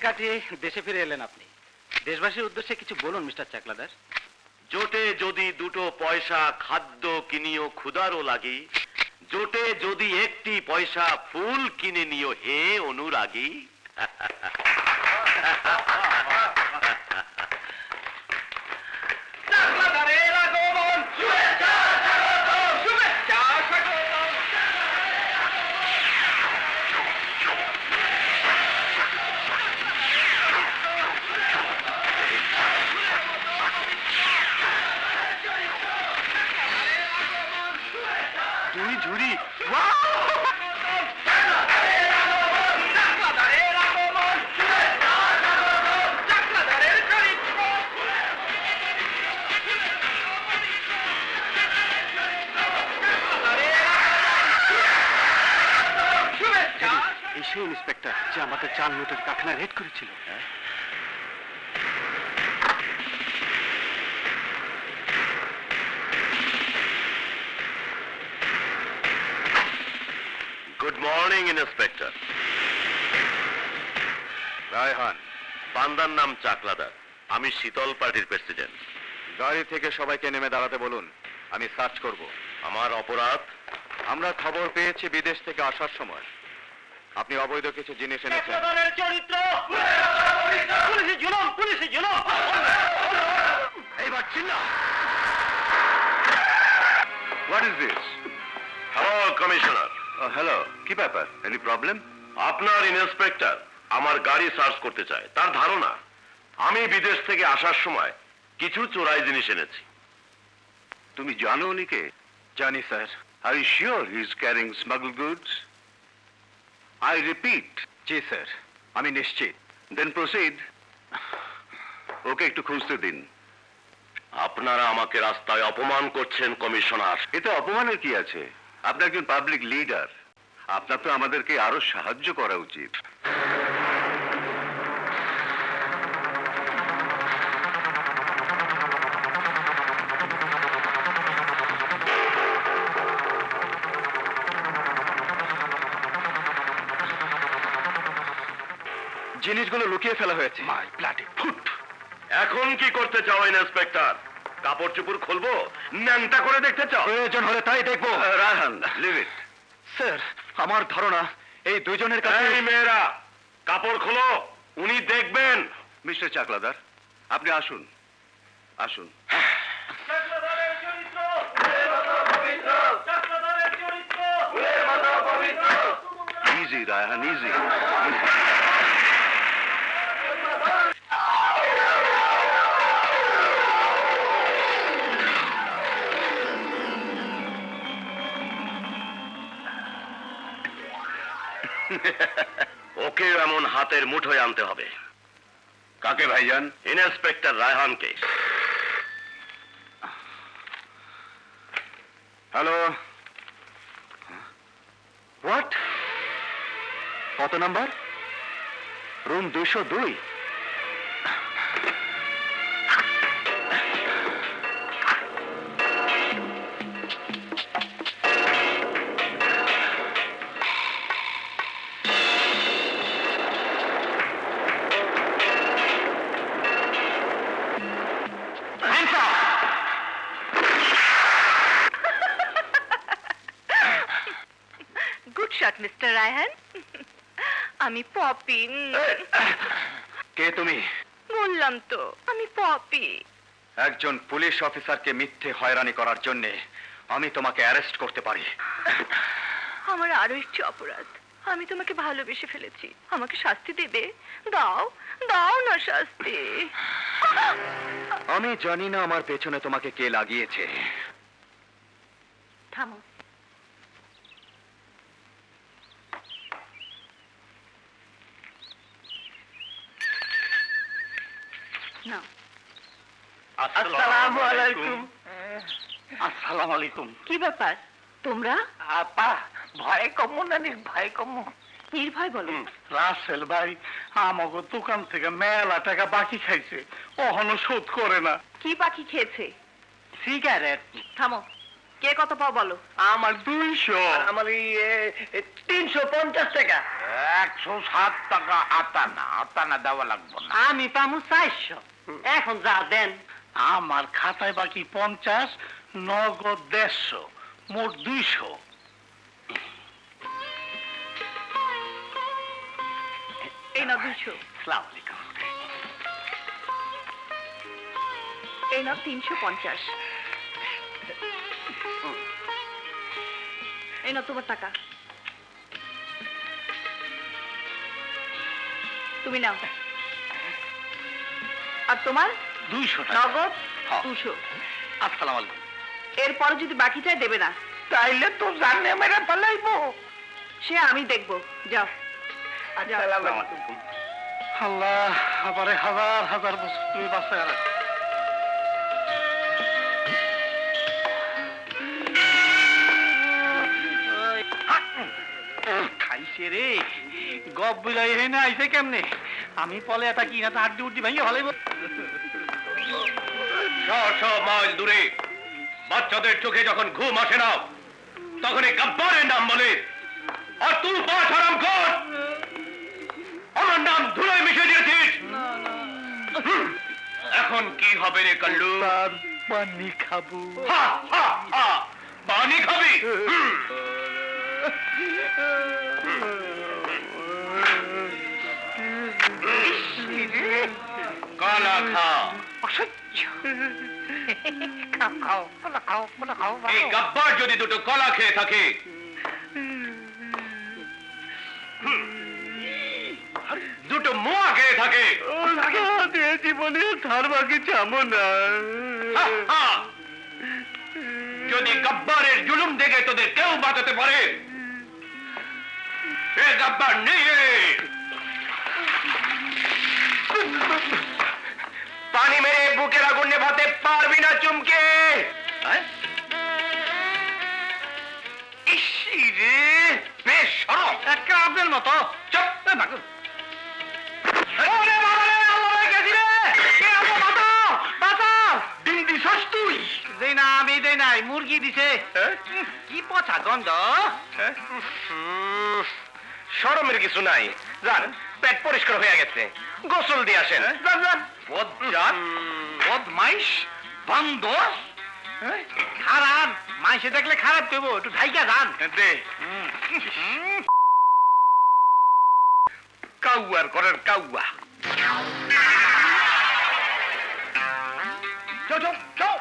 কাটিয়ে দেশে ফিরে এলেন আপনি। দেশবাসীর উদ্দেশ্যে কিছু বলুন মিস্টার চাকলাদার। জোটে যদি দুটো পয়সা খাদ্য কিনিও ক্ষুধারও লাগি, জোটে যদি একটি পয়সা ফুল কিনে নিও হে অনুরাগী। দুই ঝুড়ি সেই ইন্সপেক্টর যে আমাদের 4 নোটের কারখানা রেড করেছিল। Good morning inspector. রায়হান, বান্দার নাম চাকলাদার, আমি শীতল পার্টির প্রেসিডেন্ট। গাড়ি থেকে সবাইকে নেমে দাঁড়াতে বলুন, আমি সার্চ করব। আমার অপরাধ? আমরা খবর পেয়েছি বিদেশ থেকে আসার সময় আপনি অবৈধ কিছু জিনিস এনেছেন। চরিত্র পুলিশে জুলুম, পুলিশে জুলুম। এইবার চিল্লা। What is this? Hello commissioner. Hello, কি ব্যাপার? Any problem? আপনার ইন্সপেক্টর আমার গাড়ি সার্চ করতে চায়। তার ধারণা আমি বিদেশ থেকে আসার সময় কিছু চোরাই জিনিস এনেছি। তুমি জানো উনিকে? জানি sir. Are you sure he's carrying smuggled goods? I repeat. G sir, আমি নিশ্চিত। Then proceed. ওকে একটু খুঁজতে দিন। আপনারা আমাকে রাস্তায় অপমান করছেন কমিশনার। এতে অপমানের কি আছে? আপনি একজন পাবলিক লিডার, আপনার তো আমাদেরকে আরো সাহায্য করা উচিত। জিনিসগুলো লুকিয়ে ফেলা হয়েছে। মাই ব্লাডি ফুট! এখন কি করতে চাও ইন্সপেক্টর? কাপড় চোপড় খুলবো, ন্যাংটা করে দেখতে চাও? প্রয়োজন হলে তাই দেখবো। রায়হান, লিভ ইট। স্যার, আমার ধারণা এই দুজনের কাছে। এই মেয়েরা, কাপড় খোলো, উনি দেখবেন। মিস্টার চাকলাদার, আপনি আসুন, আসুন। Easy Raihan, easy. ওকে এমন হাতের মুঠোয় আনতে হবে। কাকে ভাইজান? ইন্সপেক্টর রায়হানকে। Hello, what? কত number? Room 202। Good shot mister Raihan. আমি পপি। কে তুমি? বললাম তো আমি পপি। একজন পুলিশ অফিসারকে মিথ্যে হয়রানি করার জন্য আমি তোমাকে অ্যারেস্ট করতে পারি। আমার আরো একটু অপরাধ, আমি তোমাকে ভালোবেসে ফেলেছি। আমাকে শাস্তি দেবে? দাও, দাও না শাস্তি। আমি জানি না আমার পেছনে তোমাকে কে লাগিয়েছে। থামো। নাও। আসসালামু আলাইকুম। আসসালামু আলাইকুম। কি ব্যাপার তোমরা? আপা, ভয় কম নানি, ভয় কম। নির্ভয় বলো। রাসেল ভাই আমাকে দোকান থেকে মেলা টাকা বাকি খাইছে, ওহনো শোধ করে না। কি বাকি খেয়েছে? সিগারেট। থামো। কে কত পাও বলো? আমার 200। আমার 350 টাকা। 107 টাকা আতানা দেওয়া লাগবে না। আমি পামু 400। এখন যা দেন। আমার খাতায় বাকি 50, নগদ 150, মোট 200। এই নাও 200, আসসালামু আলাইকুম। এই নাও 350, এই নাও তোমার টাকা। তুমি নাও। আর তোমার 200 টাকা। নগদ হ্যাঁ। 200। আসসালামু আলাইকুম। এরপরে যদি বাকি চাই দেবে না। তাইলে তো জানে মেরে ফেলাইবো। সে আমি দেখবো, যাও। আসসালামু আলাইকুম। আল্লাহ, আবারে হাজার হাজার বছর তুমি বাঁচায় রাখো। খাইছে রে, গপ বিলাই হে না আইছে কেমনে? আমি পলে এটা কি না তো হাড্ডি উড্ডি ভাঙিয়ে ফেলাইব। সব মাইল দূরে বাচ্চাদের চোখে যখন ঘুম আসে না তখন এই গব্বরের নাম বলে। আর তুই পাঁচ হারাম কর, আমার নাম ধুলোয় মিশে দিয়েছিস। এখন কি হবে রে কাল্লু? তার পানি খাবো। হা, হা, হা। পানি খাবি? কলা খা। এই গব্বর যদি দুটো কলা খেয়ে থাকে দুটো মোয়া খেয়ে থাকে জীবনে ধার বাকি চামো না। হা, হা। যদি গব্বরের জুলুম দেখে তোদের কেউ বাঁচাতে পারে এ গব্বর নেই। পানি মেরে বুকের আগুন নেভাতে পারবি না চুমকে। ইসি রে, বেশ সরো। একটা আপনার মতো চুপ। দেই না, আমি দেই নাই, মুরগি দিছে। কি পচা গন্ধ। শরমের কিছু নাই, যান পেট পরিষ্কার হয়ে গেছে, গোসল দিয়ে আসেন। বজ্জাত, বদমাইশ, বান্দর, খারাপ মাইসে দেখলে খারাপ করবো, একটু ঢাইকা যান। দে কাউয়ার করার কাউয়া। চল চল চল।